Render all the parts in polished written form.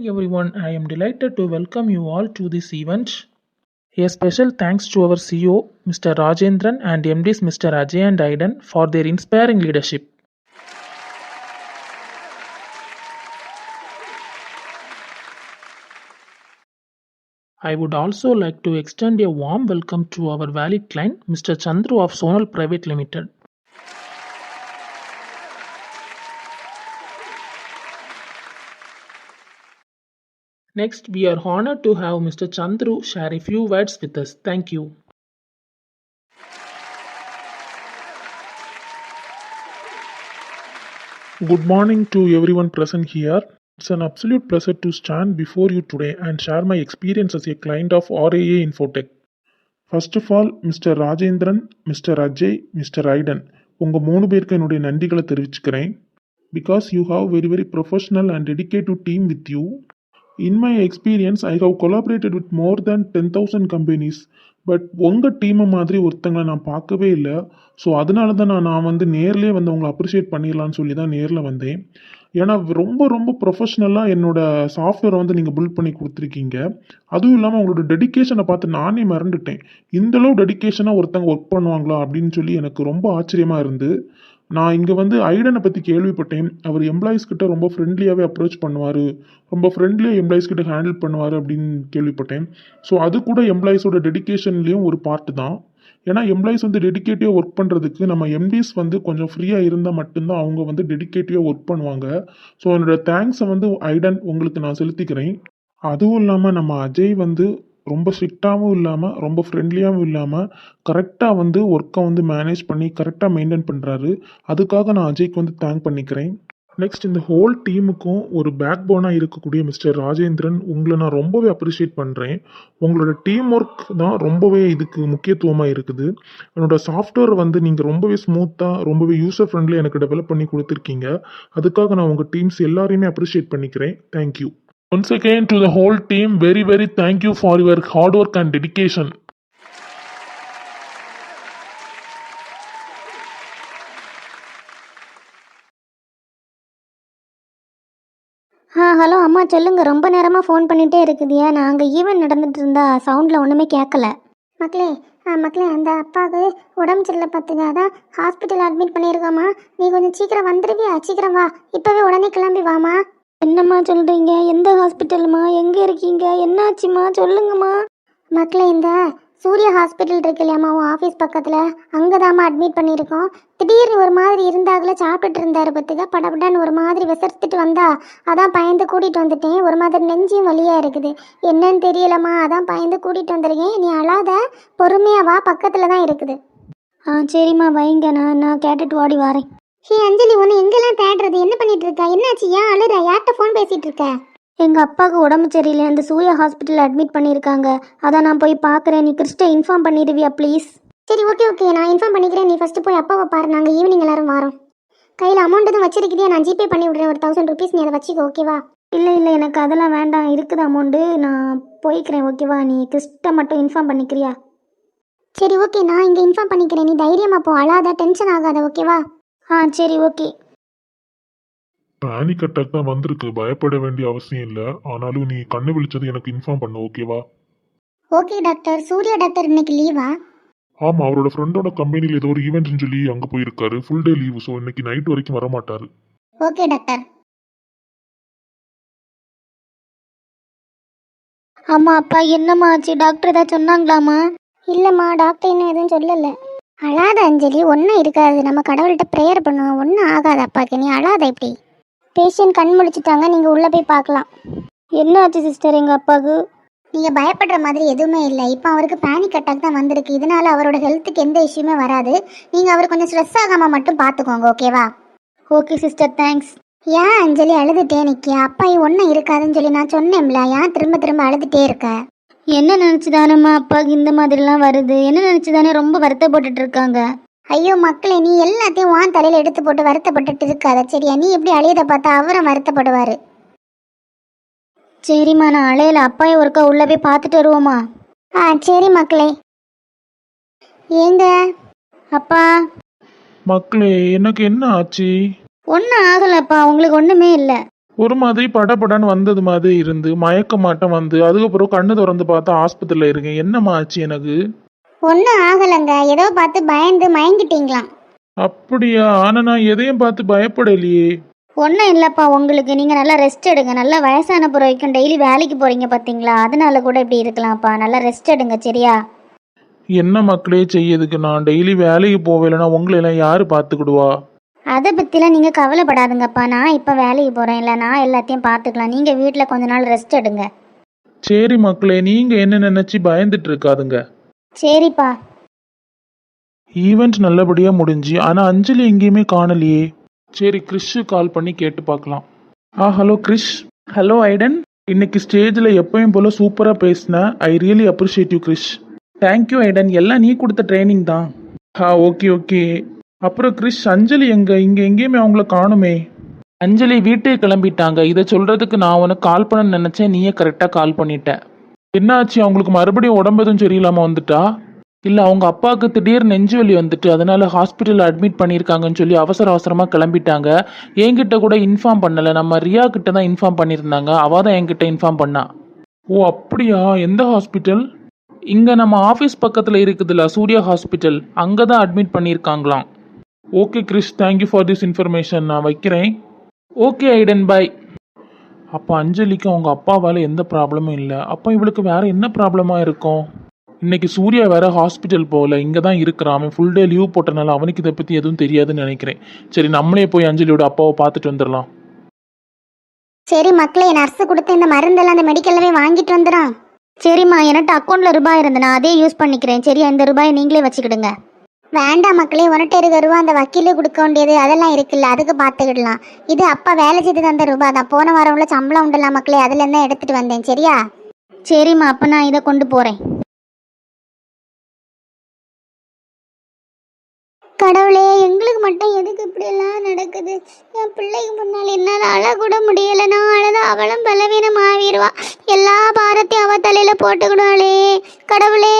Morning everyone, I am delighted to welcome you all to this event. A special thanks to our CEO Mr. Rajendran and MDs Mr. Ajay and Aidan for their inspiring leadership. I would also like to extend a warm welcome to our valued client Mr. Chandru of Sonal Private Limited. Next, we are honored to have Mr. Chandru share a few words with us. Thank you. Good morning to everyone present here. It's an absolute pleasure to stand before you today and share my experience as a client of RAA Infotech. First of all, Mr. Rajendran, Mr. Ajay, Mr. Aidan, உங்கள் 3 பேருக்கு என்னுடைய நன்றிகளை தெரிவிச்சுக்கிறேன். Because you have very professional and dedicated team with you. In my experience, I have collaborated with more than 10,000 companies. But உங்கள் டீமை மாதிரி ஒருத்தங்களை நான் பார்க்கவே இல்லை. ஸோ அதனால தான் நான் வந்து நேர்லேயே வந்து உங்களை அப்ரிஷியேட் பண்ணிடலான்னு சொல்லி தான் நேரில் வந்தேன். ஏன்னா ரொம்ப ப்ரொஃபஷ்னலாக என்னோடய சாஃப்ட்வேரை வந்து நீங்கள் பில்ட் பண்ணி கொடுத்துருக்கீங்க. அதுவும் இல்லாமல் உங்களோட டெடிக்கேஷனை பார்த்து நானே மறந்துட்டேன். இந்தளவு டெடிக்கேஷனாக ஒருத்தங்க ஒர்க் பண்ணுவாங்களா அப்படின்னு சொல்லி எனக்கு ரொம்ப ஆச்சரியமாக இருந்து. நான் இங்கே வந்து ஐடனை பற்றி கேள்விப்பட்டேன். அவர் எம்ப்ளாயிஸ் கிட்ட ரொம்ப ஃப்ரெண்ட்லியாகவே அப்ரோச் பண்ணுவார், ரொம்ப ஃப்ரெண்ட்லியாக எம்ப்ளாயிஸ் கிட்ட ஹேண்டில் பண்ணுவார் அப்படின்னு கேள்விப்பட்டேன். ஸோ அது கூட எம்ப்ளாயிஸோட டெடிக்கேஷன்லேயும் ஒரு பார்ட்டு தான். ஏன்னா எம்ப்ளாயிஸ் வந்து டெடிக்கேட்டிவாக ஒர்க் பண்ணுறதுக்கு நம்ம எம்டிஸ் வந்து கொஞ்சம் ஃப்ரீயாக இருந்தால் மட்டும்தான் அவங்க வந்து டெடிக்கேட்டிவாக ஒர்க் பண்ணுவாங்க. ஸோ என்னோடய தேங்க்ஸை வந்து ஐடன் உங்களுக்கு நான் செலுத்திக்கிறேன். அதுவும் இல்லாமல் நம்ம அஜய் வந்து ரொம்ப ஸ்ட்ரிக்டாகவும் இல்லாமல் ரொம்ப ஃப்ரெண்ட்லியாகவும் இல்லாமல் கரெக்டாக வந்து ஒர்க்கை வந்து மேனேஜ் பண்ணி கரெக்டாக மெயின்டைன் பண்ணுறாரு. அதுக்காக நான் அஜய்க்கு வந்து தேங்க் பண்ணிக்கிறேன். நெக்ஸ்ட், இந்த ஹோல் டீமுக்கும் ஒரு பேக் போனாக இருக்கக்கூடிய மிஸ்டர் ராஜேந்திரன், உங்களை நான் ரொம்பவே அப்ரிஷியேட் பண்ணுறேன். உங்களோட டீம் ஒர்க் தான் ரொம்பவே இதுக்கு முக்கியத்துவமாக இருக்குது. என்னோடய சாஃப்ட்வேர் வந்து நீங்கள் ரொம்பவே ஸ்மூத்தாக ரொம்பவே யூசர் ஃப்ரெண்ட்லியாக எனக்கு டெவலப் பண்ணி கொடுத்துருக்கீங்க. அதுக்காக நான் உங்கள் டீம்ஸ் எல்லாரையுமே அப்ரிஷியேட் பண்ணிக்கிறேன். Thank you. Once again to the whole team, very thank you for your hard work and dedication. Hello அம்மா, சொல்லுங்கள். ரொம்ப நேரமாக ஃபோன் பண்ணிகிட்டே இருக்குதியா? நான் அங்கே ஈவெண்ட் நடந்துட்டு இருந்தா சவுண்டில் ஒன்றுமே கேட்கல. மக்களே அந்த அப்பாவுக்கு உடம்பு சரியில்லை பார்த்துங்க, அதான் ஹாஸ்பிட்டல் அட்மிட் பண்ணியிருக்காமா. நீ கொஞ்சம் சீக்கிரம் வந்துடுவியா? சீக்கிரம் வா, இப்போவே உடனே கிளம்பி வாமா. என்னம்மா சொல்கிறீங்க? எந்த ஹாஸ்பிட்டலுமா? எங்கே இருக்கீங்க? என்னாச்சுமா? சொல்லுங்கம்மா. மக்களே, இந்த சூர்யா ஹாஸ்பிட்டல் இருக்கு இல்லையாம்மா, உன் ஆஃபீஸ் பக்கத்தில், அங்கே தாம்மா அட்மிட் பண்ணியிருக்கோம். திடீர்னு ஒரு மாதிரி இருந்தாங்களே, சாப்பிட்டுட்டு இருந்தார் பத்துக்க, படப்படான்னு ஒரு மாதிரி விசரித்துட்டு வந்தா, அதான் பயந்து கூட்டிகிட்டு வந்துட்டேன். ஒரு மாதிரி நெஞ்சும் வலியாக இருக்குது, என்னன்னு தெரியலம்மா, அதான் பயந்து கூட்டிகிட்டு வந்துருக்கேன். நீ அழாத, பொறுமையாக வா, பக்கத்தில் தான் இருக்குது. சரிம்மா, வைங்க, நான் கேட்டுட்டு ஓடி வரேன். ஹே அஞ்சலி, ஒன்று எங்கெல்லாம் தேடுறது? என்ன பண்ணிட்டு இருக்கா? என்னாச்சு? ஏன் அழுற? யார்கிட்ட ஃபோன் பேசிகிட்டு இருக்க? எங்கள் அப்பாவுக்கு உடம்பு சரியில்லை, அந்த சூர்யா ஹாஸ்பிட்டலில் அட்மிட் பண்ணியிருக்காங்க. அதான் நான் போய் பார்க்குறேன். நீ கிறிஸ்ட இன்ஃபார்ம் பண்ணிடுவியா ப்ளீஸ்? சரி, ஓகே, நான் இன்ஃபார்ம் பண்ணிக்கிறேன். நீ ஃபஸ்ட்டு போய் அப்பாவை பாரு, நாங்கள் ஈவினிங் எல்லாரும் வரோம். கையில் அமௌண்ட் எதுவும் வச்சிருக்கிறியா? நான் ஜிபே பண்ணி விட்றேன், ஒரு 1000 rupees. நீ அதை வச்சுக்கோ, ஓகேவா? இல்லை எனக்கு அதெல்லாம் வேண்டாம், இருக்குது அமௌண்ட்டு, நான் போய்க்கிறேன், ஓகேவா? நீ கிறிஸ்ட மட்டும் இன்ஃபார்ம் பண்ணிக்கிறியா? சரி, ஓகே, நான் இங்கே இன்ஃபார்ம் பண்ணிக்கிறேன். நீ தைரியமாக போ, அழாத, டென்ஷன் ஆகாத, ஓகேவா? சரி, ஓகே. பேனிக் அட்டாக் தான் வந்திருக்கு, பயப்பட வேண்டிய அவசியம் இல்லை. ஆனாலும் நீ கண்ணு விழிச்சது எனக்கு இன்ஃபார்ம் பண்ணு, ஓகேவா? Okay doctor. சூர்யா டாக்டர் இன்னைக்கு லீவா? ஆமாம், அவரோட ஃப்ரெண்டோட கம்பெனியில் ஏதோ ஒரு ஈவெண்ட்னு சொல்லி அங்கே போயிருக்காரு. ஃபுல் டே லீவு, ஸோ இன்னைக்கு நைட் வரைக்கும் வர மாட்டாரு. Okay doctor. ஆமா அப்பா, என்னம்மா ஆச்சு? டாக்டர் ஏதாவது சொன்னாங்களாமா? இல்லைம்மா, டாக்டர் இன்னும் எதுவும் சொல்லலை. அழாத அஞ்சலி, ஒன்றும் இருக்காது. நம்ம கடவுள்கிட்ட ப்ரேயர் பண்ணுவோம், ஒன்றும் ஆகாது அப்பாவுக்கு. நீ அழாத. இப்படி பேஷண்ட் கண் முழிச்சிட்டாங்க, நீங்கள் உள்ளே போய் பார்க்கலாம். என்ன ஆச்சு சிஸ்டர் எங்கள் அப்பாவுக்கு? நீங்கள் பயப்படுற மாதிரி எதுவுமே இல்லை. இப்போ அவருக்கு பேனிக் அட்டாக் தான் வந்திருக்கு. இதனால் அவரோட ஹெல்த்துக்கு எந்த இஷ்யூமே வராது. நீங்கள் அவர் கொஞ்சம் ஸ்ட்ரெஸ் ஆகாமல் மட்டும் பார்த்துக்கோங்க, ஓகேவா? Okay sister, thanks. ஏன் அஞ்சலி அழுதுட்டே நிற்க? அப்பா ஒன்றும் இருக்காதுன்னு சொல்லி நான் சொன்னேன்ல, ஏன் திரும்ப அழுதுகிட்டே இருக்க? என்ன நினச்சிதானம்மா அப்பாவுக்கு இந்த மாதிரிலாம் வருது? என்ன நினச்சிதானே ரொம்ப வருத்தப்பட்டுட்டு இருக்காங்க? ஐயோ மக்களே, நீ எல்லாத்தையும் வான் தலையில் எடுத்து போட்டு வருத்தப்பட்டுட்டு இருக்காத, சரியா? நீ எப்படி அழையதை பார்த்தா அவரும் வருத்தப்படுவார். சரிம்மா, நான் அழையல. அப்பாயை ஒருக்கா உள்ளே போய் பார்த்துட்டு வருவோமா? சரி மக்களே. ஏங்க அப்பா? மக்களே, எனக்கு என்ன ஆச்சு? ஒன்றும் ஆகலப்பா, உங்களுக்கு ஒன்றுமே இல்லை. ஒரு மாதிரி படபடன்னு வந்தது மாதிரி இருந்து மயக்க மாட்டம் வந்து அதுக்கப்புறம் கண்ணு திறந்து பார்த்தா ஆஸ்பத்திரியில் இருக்கேன். என்னம்மா ஆச்சு எனக்கு? ஒன்றும் ஆகலைங்க, ஏதோ பார்த்து பயந்து மயங்கிட்டீங்களாம். அப்படியா? ஆனால் நான் எதையும் பார்த்து பயப்படலையே. ஒன்றும் இல்லைப்பா, உங்களுக்கு நீங்கள் நல்லா ரெஸ்ட் எடுங்க. நல்லா வயசான பிற வரைக்கும் டெய்லி வேலைக்கு போகிறீங்க பார்த்தீங்களா, அதனால கூட இப்படி இருக்கலாம்ப்பா. நல்லா ரெஸ்ட் எடுங்க, சரியா? என்ன மக்களே செய்யதுக்கு, நான் டெய்லி வேலைக்கு போவேலைன்னா உங்களெல்லாம் யார் பார்த்துக்கிடுவா? அதை பற்றிலாம் நீங்கள் கவலைப்படாதுங்கப்பா. நான் இப்போ வேலைக்கு போகிறேன், இல்லை நான் எல்லாத்தையும் பார்த்துக்கலாம். நீங்கள் வீட்டில் கொஞ்ச நாள் ரெஸ்ட் எடுங்க. சரி மக்களே, நீங்கள் என்ன நினச்சி பயந்துட்டு இருக்காதுங்க. சரிப்பா. ஈவெண்ட் நல்லபடியாக முடிஞ்சு, ஆனால் அஞ்சலி எங்கேயுமே காணலையே. சரி, கிறிஷு கால் பண்ணி கேட்டு பார்க்கலாம். ஹலோ கிறிஷ். Hello Aidan. இன்னைக்கு ஸ்டேஜில் எப்பயும் போல் சூப்பராக பேசினேன். I really appreciate you Krish. Thank you Aidan, எல்லாம் நீ கொடுத்த ட்ரைனிங் தான். Okay okay. அப்புறம் கிறிஷ், அஞ்சலி இங்கே எங்கேயுமே அவங்கள காணுமே. அஞ்சலி வீட்டுக்கு கிளம்பிட்டாங்க. இதை சொல்கிறதுக்கு நான் உனக்கு கால் பண்ண நினச்சேன், நீயே கரெக்டாக கால் பண்ணிட்ட. என்னாச்சு, அவங்களுக்கு மறுபடியும் உடம்பு எதுவும் சரியில்லாமல் வந்துட்டா? இல்லை, அவங்க அப்பாவுக்கு திடீர் நெஞ்சு வலி வந்துட்டு அதனால ஹாஸ்பிட்டலில் அட்மிட் பண்ணியிருக்காங்கன்னு சொல்லி அவசரமாக கிளம்பிட்டாங்க. என்கிட்ட கூட இன்ஃபார்ம் பண்ணலை. நம்ம ரியா கிட்ட தான் இன்ஃபார்ம் பண்ணியிருந்தாங்க. அவள் தான் என்கிட்ட இன்ஃபார்ம் பண்ணா. ஓ அப்படியா? எந்த ஹாஸ்பிட்டல்? இங்கே நம்ம ஆஃபீஸ் பக்கத்தில் இருக்குதுல்ல, சூர்யா ஹாஸ்பிட்டல், அங்கே தான் அட்மிட் பண்ணியிருக்காங்களாம். Okay Krish, thank you for this information. நான் வைக்கிறேன். Okay Aidan, bye. அப்போ அஞ்சலிக்கு அவங்க அப்பாவால் எந்த ப்ராப்ளமும் இல்லை. அப்போ இவளுக்கு வேற என்ன ப்ராப்ளமாக இருக்கும்? இன்னைக்கு சூர்யா வேற ஹாஸ்பிட்டல் போகல, இங்கே தான் இருக்கிறான். அவன் ஃபுல் டே லீவ் போட்டனால அவனுக்கு இதை பற்றி எதுவும் தெரியாதுன்னு நினைக்கிறேன். சரி, நம்மளே போய் அஞ்சலியோட அப்பாவை பார்த்துட்டு வந்துடலாம். சரி மக்களே, நர்ஸு கொடுத்து இந்த மருந்தெல்லாம் அந்த மெடிக்கல்லவே வாங்கிட்டு வந்துடும். சரிம்மா, என்கிட்ட அக்கௌண்ட்டில் ரூபாய் இருந்து நான் அதே யூஸ் பண்ணிக்கிறேன். சரியா? இந்த ரூபாயை நீங்களே வச்சுக்கிடுங்க. வேண்டாம் மக்களே, உனட்டு இருக்க ரூபா அந்த வக்கீலே கொடுக்க வேண்டியது அதெல்லாம் இருக்குல்ல, அதுக்கு பார்த்துக்கிடலாம். இது அப்பா வேலை செய்து தந்த ரூபா தான். போன வாரம் உள்ள சம்பளம் உண்டலாம் மக்களே, அதுலேருந்து தான் எடுத்துகிட்டு வந்தேன். சரியா? சரிம்மா, அப்போ நான் இதை கொண்டு போகிறேன். கடவுளே, எங்களுக்கு மட்டும் எதுக்கு இப்படியெல்லாம் நடக்குது? என் பிள்ளைக்கு முன்னால் என்னால் அழக்கூட முடியலை. நான் அழகா அவளும் பலவீனம் ஆகிடுவா. எல்லா பாரத்தையும் அவள் தலையில் போட்டுக்கிடுவாளே. கடவுளே,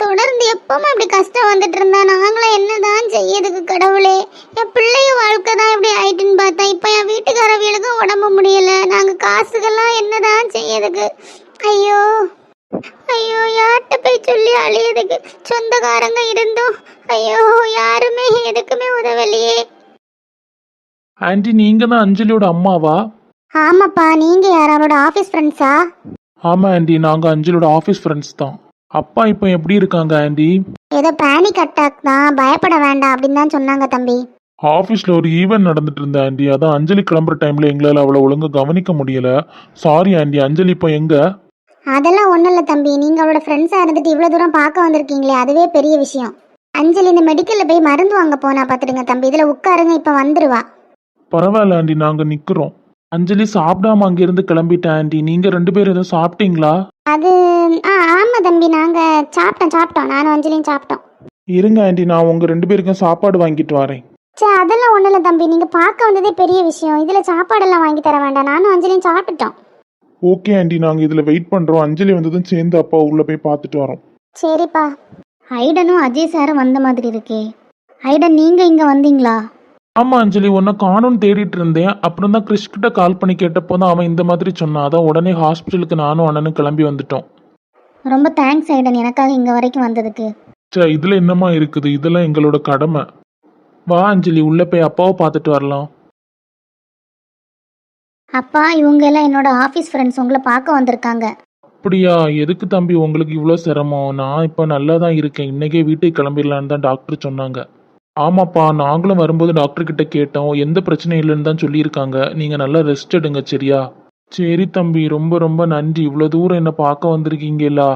தொடர்ந்து எப்பவும் இப்படி கஷ்டம் வந்துட்டு இருந்தா நாங்களும் என்னதான் செய்யறதுக்கு? கடவுளே, என் பிள்ளைய வாழ்க்கை தான் இப்படி ஆயிட்டுன்னு பார்த்தா இப்போ என் வீட்டுக்காரவியலுக்கும் உடம்பு முடியல. நாங்கள் காசுக்கெல்லாம் என்னதான் செய்யறதுக்கு? ஐயோ ஐயோ, யார்கிட்ட போய் சொல்லி அழியதுக்கு? சொந்தக்காரங்க இருந்தோம், ஐயோ யாருமே எதுக்குமே உதவலையே. ஆண்டி, நீங்கள் தான் அஞ்சலியோட அம்மாவா? ஆமாப்பா, நீங்க யார்? அவரோட ஆஃபீஸ் ஃப்ரெண்ட்ஸா? ஆமாம் ஆண்டி, நாங்கள் அஞ்சலியோட ஆஃபீஸ் ஃப்ரெண்ட்ஸ் தான். அப்பா இப்போ எப்படி இருக்காங்க ஆண்டி? ஏதோ பேனிக் அட்டாக் தான், பயப்பட வேண்டாம் அப்படின்னு தான் சொன்னாங்க தம்பி. ஆஃபீஸில் ஒரு ஈவெண்ட் நடந்துட்டு இருந்த ஆண்டி, அதான் அஞ்சலி கிளம்புற டைமில் எங்களால் அவளை ஒழுங்காக கவனிக்க முடியல. Sorry aunty. அஞ்சலி இப்போ எங்கே? அதெல்லாம் ஒன்றும் இல்லை தம்பி, நீங்கள் அவளோட ஃப்ரெண்ட்ஸாக இருந்துட்டு இவ்வளோ தூரம் பார்க்க வந்திருக்கீங்களே, அதுவே பெரிய விஷயம். அஞ்சலி இந்த மெடிக்கலில் போய் மருந்து வாங்க போனா பார்த்துடுங்க தம்பி. இதில் உட்காருங்க, இப்போ வந்துடுவா. பரவாயில்ல ஆண்டி, நாங்கள் நிற்கிறோம். அஞ்சலி சாப்பிடாம அங்கேருந்து கிளம்பிட்டேன் ஆண்டி. நீங்கள் 2 பேரும் எதுவும் சாப்பிட்டீங்களா? அது ஆமாம் தம்பி, நாங்கள் சாப்பிட்டோம். நானும் அஞ்சலியும் சாப்பிட்டோம். இருங்க ஆண்டி, நான் உங்கள் 2 பேருக்கும் சாப்பாடு வாங்கிட்டு வரேன். சரி, அதெல்லாம் ஒன்றும் இல்லை தம்பி, நீங்கள் பார்க்க வந்ததே பெரிய விஷயம். இதில் சாப்பாடெல்லாம் வாங்கி தர வேண்டாம், நானும் அஞ்சலியும் சாப்பிட்டுட்டோம். ஓகே ஆண்டி, நாங்கள் இதில் வெயிட் பண்ணுறோம். அஞ்சலி வந்ததும் சேர்ந்து அப்பா உள்ளே போய் பார்த்துட்டு வரோம். சரிப்பா. ஐடனும் அஜய் சாரும் வந்த மாதிரி இருக்கே. ஐடன், நீங்கள் இங்கே வந்தீங்களா? ஆமாம் அஞ்சலி, உன்னை காணும்னு தேடிட்டு இருந்தேன். அப்புறம் தான் கிறிஸ்கிட்ட கால் பண்ணி கேட்டப்போ தான் அவன் இந்த மாதிரி சொன்னான். அதான் உடனே ஹாஸ்பிட்டலுக்கு நானும் அண்ணனும் கிளம்பி வந்துட்டோம். ரொம்ப தேங்க்ஸ் ஐடன், எனக்காக இங்கே வரைக்கும் வந்ததுக்கு. சே, இதில் என்னம்மா இருக்குது? இதெல்லாம் எங்களோட கடமை. வா அஞ்சலி, உள்ளே போய் அப்பாவை பார்த்துட்டு வரலாம். அப்பா, இவங்க எல்லாம் என்னோட ஆஃபீஸ் ஃப்ரெண்ட்ஸ், உங்களை பார்க்க வந்திருக்காங்க. அப்படியா? எதுக்கு தம்பி உங்களுக்கு இவ்வளோ சிரமம்? நான் இப்போ நல்லா தான் இருக்கேன். இன்றைக்கே வீட்டுக்கு கிளம்பிடலான்னு தான் டாக்டர் சொன்னாங்க. ஆமாப்பா, நாங்களும் வரும்போது டாக்டர்கிட்ட கேட்டோம். எந்த பிரச்சனையும் இல்லைன்னு தான் சொல்லியிருக்காங்க. நீங்கள் நல்லா ரெஸ்ட் எடுங்க, சரியா? சரி தம்பி, ரொம்ப ரொம்ப நன்றி. இவ்வளோ தூரம் என்னை பார்க்க வந்திருக்கீங்களா?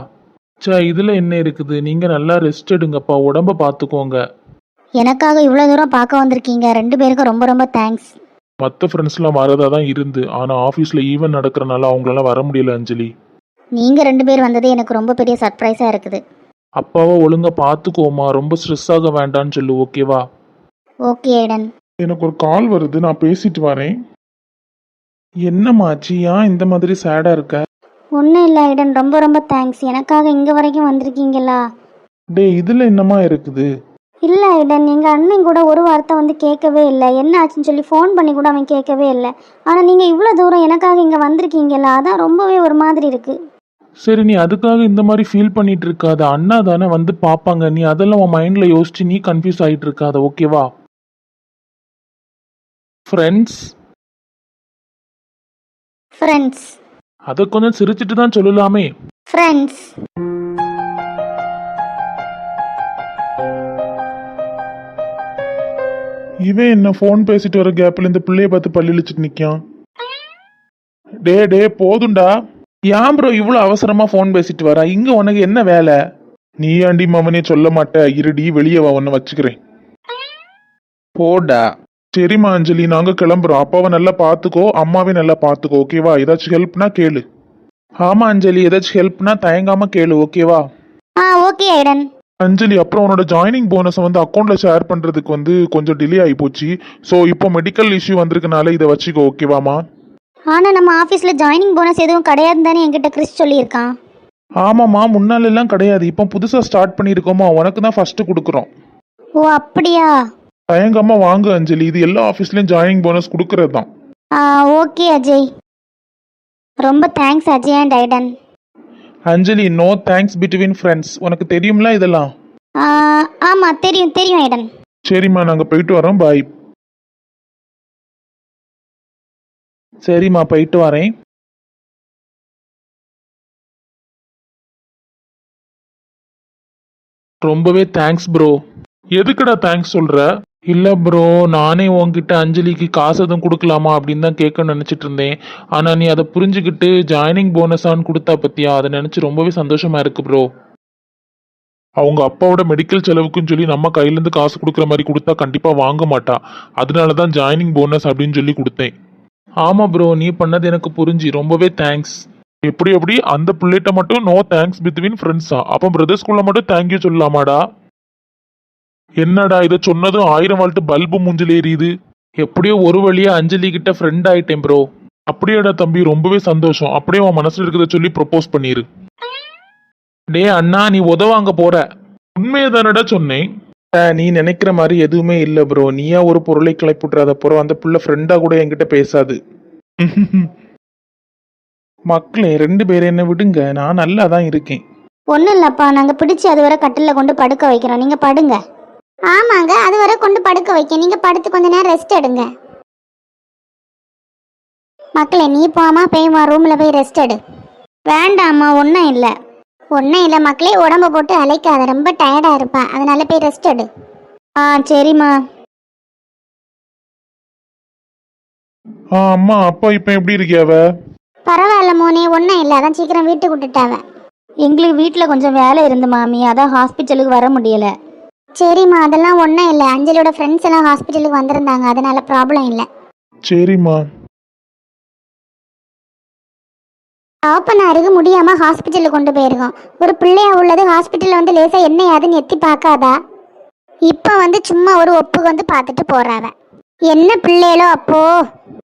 இதில் என்ன இருக்குது? நீங்கள் நல்லா ரெஸ்ட் எடுங்கப்பா, உடம்ப பார்த்துக்கோங்க. எனக்காக இவ்வளோ தூரம் பார்க்க வந்திருக்கீங்க, 2 பேருக்கும் ரொம்ப ரொம்ப தேங்க்ஸ். மற்ற ஃப்ரெண்ட்ஸ்லாம் வரதா தான் இருந்து, ஆனால் ஆஃபீஸில் ஈவெண்ட் நடக்கிறனால அவங்களால வர முடியல அஞ்சலி. நீங்கள் 2 பேர் வந்தது எனக்கு ரொம்ப பெரிய சர்ப்ரைஸாக இருக்குது. அப்பாவை ஒழுங்காக பார்த்துக்கோமா, ரொம்ப ஸ்ட்ரெஸ் ஆக வேண்டான்னு சொல்லு, ஓகேவா? ஓகே ஐடன். எனக்கு ஒரு கால் வருது, நான் பேசிட்டு வரேன். என்னம்மாச்சு, ஏன் இந்த மாதிரி சேடாக இருக்க? ஒன்றும் இல்லை ஐடன், ரொம்ப ரொம்ப தேங்க்ஸ். எனக்காக இங்கே வரைக்கும் வந்திருக்கீங்களா? டே, இதில் என்னம்மா இருக்குது? இல்லை ஐடன், எங்கள் அண்ணன் கூட ஒரு வார்த்தை வந்து கேட்கவே இல்லை. என்ன ஆச்சுன்னு சொல்லி ஃபோன் பண்ணி கூட அவன் கேட்கவே இல்லை. ஆனால் நீங்கள் இவ்வளோ தூரம் எனக்காக இங்கே வந்திருக்கீங்கல்ல, அதான் ரொம்பவே ஒரு மாதிரி இருக்குது. சரி, நீ அதுக்காக இந்த மாதிரி ஃபீல் பண்ணிட்டு இருக்காத. அண்ணா தானே வந்து பார்ப்பாங்க. நீ அதெல்லாம் உன் மைண்டில் யோசிச்சு நீ கன்ஃபியூஸ் ஆகிட்டு இருக்காத, ஓகேவா? ஃப்ரெண்ட்ஸ் ஃப்ரெண்ட்ஸ் அதை கொஞ்சம் சிரிச்சிட்டு தான் சொல்லலாமே. ஃப்ரெண்ட்ஸ் இவன் என்ன ஃபோன் பேசிட்டு வர கேப்ல இந்த பிள்ளைய பார்த்து பல்லி இழிச்சிட்டு நிக்கான். டே போதும்டா. ஏன் ப்ரோ இவ்வளோ அவசரமா ஃபோன் பேசிட்டு வரா? இங்க உனக்கு என்ன வேலை? நீ ஆண்டி மவனே சொல்ல மாட்ட, இருடி வெளியே வா, உன்னை வச்சுக்கிறேன். போடா. சரிம்மா அஞ்சலி, நாங்க கிளம்புறோம். அப்பாவை நல்லா பாத்துக்கோ, அம்மாவே நல்லா பாத்துக்கோ, ஓகேவா? ஏதாச்சும் ஹெல்ப்னா கேளு. ஆமா அஞ்சலி, ஏதாச்சும் ஹெல்ப்னா தயங்காம கேளு, ஓகேவா? ஓகே ஐடன். அஞ்சலி, அப்புறம் உன்னோட ஜாயினிங் போனஸை வந்து அக்கௌண்ட்ல ஷேர் பண்றதுக்கு வந்து கொஞ்சம் டிலே ஆகி போச்சு. ஸோ இப்போ மெடிக்கல் இஷ்யூ வந்திருக்கனால இதை வச்சுக்கோ, ஓகேவாமா? ஆனால் நம்ம ஆஃபீஸில் ஜாயினிங் போனஸ் எதுவும் கிடையாதுன்னு தானே என்கிட்ட கிறிஸ் சொல்லியிருக்கான். ஆமாம்மா, முன்னால எல்லாம் கிடையாது. இப்போ புதுசா ஸ்டார்ட் பண்ணியிருக்கோமா, உனக்கு தான் ஃபர்ஸ்ட் கொடுக்குறோம். ஓ அப்படியா? தயங்காம வாங்க அஞ்சலி, இது எல்லா ஆஃபீஸ்லயும் ஜாயினிங் போனஸ் கொடுக்கறது தான். ஓகே அஜய், ரொம்ப thanks Ajay and Aidan. Anjali, no thanks between friends. உனக்கு தெரியும்ல இதெல்லாம்? ஆமாம் தெரியும் ஐடன். சரிம்மா, நாங்க போயிட்டு வரோம், பாய். சரிம்மா, போயிட்டு வரேன். ரொம்பவே தேங்க்ஸ் ப்ரோ. எதுக்குடா தேங்க்ஸ் சொல்ற? இல்ல ப்ரோ, நானே உன்கிட்ட அஞ்சலிக்கு காசு எதுவும் கொடுக்கலாமா அப்படின்னு தான் கேட்கணும்னு நினைச்சிட்டு இருந்தேன். ஆனா நீ அதை புரிஞ்சுக்கிட்டு ஜாயினிங் போனஸான்னு கொடுத்தா பத்தியா, அதை நினைச்சு ரொம்பவே சந்தோஷமா இருக்கு ப்ரோ. அவங்க அப்பாவோட மெடிக்கல் செலவுக்குன்னு சொல்லி நம்ம கையிலேருந்து காசு கொடுக்குற மாதிரி கொடுத்தா கண்டிப்பா வாங்க மாட்டா. அதனால தான் ஜாயினிங் போனஸ் அப்படின்னு சொல்லி கொடுத்தேன். ஆமா ப்ரோ, நீ பண்ணது எனக்கு புரிஞ்சு ரொம்பவே தேங்க்ஸ். எப்படி அந்த பிள்ளைகிட்ட மட்டும் நோ தேங்க்ஸ் பிட்வீன் ஃப்ரெண்ட்ஸா? அப்போ பிரதர்ஸ்குள்ள மட்டும் தேங்க்யூ சொல்லலாமாடா? என்னடா இதை சொன்னதும் 1000 வால்ட் பல்பு மூஞ்சில் எரியுது. எப்படியோ ஒரு வழியா அஞ்சலி கிட்ட ஃப்ரெண்ட் ஆயிட்டேன் ப்ரோ. அப்படியேடா தம்பி, ரொம்பவே சந்தோஷம். அப்படியே உன் மனசுல இருக்கிறத சொல்லி ப்ரொபோஸ் பண்ணிரு. டே அண்ணா, நீ உதவாங்க போற. உண்மையை தானடா சொன்னேன். நீ நினைக்கிற மாதிரி எதுவுமே இல்லை ப்ரோ. நீயா ஒரு பொருளை கிளப்பிட்றாத ப்ரோ. அந்த பிள்ளை ஃப்ரெண்டா கூட என்கிட்ட பேசாது. மக்களே, 2 பேரும் என்ன விடுங்க, நான் நல்லா தான் இருக்கேன். ஒன்றும் இல்லைப்பா, நாங்கள் பிடிச்சி அது வரை கட்டிலில் கொண்டு படுக்க வைக்கிறோம், நீங்கள் படுங்க. ஆமாங்க, அது வரை கொண்டு படுக்க வைக்க, நீங்கள் படுத்து கொஞ்ச நேரம் ரெஸ்ட் எடுங்க. மக்களே, நீ போமா போய் ரூமில் போய் ரெஸ்ட் எடு. வேண்டாம்மா, ஒன்றும் இல்லை மக்களே, உடம்ப போட்டு அழைக்காத, ரொம்ப டயர்டாக இருப்பா, அதனால போய் ரெஸ்ட் எடு. சரிம்மா. அம்மா, அப்பா இப்ப எப்படி இருக்கியாவ? பரவாயில்ல மோனே, ஒன்றும் இல்லை, அதான் சீக்கிரம் வீட்டுக்கு விட்டுட்டாவ. எங்களுக்கு வீட்டில் கொஞ்சம் வேலை இருந்து மாமி, அதான் ஹாஸ்பிட்டலுக்கு வர முடியலை. சரிம்மா, அதெல்லாம் ஒன்றும் இல்லை. அஞ்சலியோட ஃப்ரெண்ட்ஸ் எல்லாம் ஹாஸ்பிட்டலுக்கு வந்திருந்தாங்க, அதனால ப்ராப்ளம் இல்லை. சரிம்மா. ஆப்பனாருக்கு முடியாம ஹாஸ்பிட்டலுக்கு கொண்டு போயிருக்கோம். ஒரு பிள்ளையா உள்ளது ஹாஸ்பிட்டலில் வந்து லேசா என்ன யாதுன்னு எத்தி பார்க்காதா? இப்போ வந்து சும்மா ஒரு ஒப்புக்கு வந்து பார்த்துட்டு போறாவ. என்ன பிள்ளைகளோ அப்போ.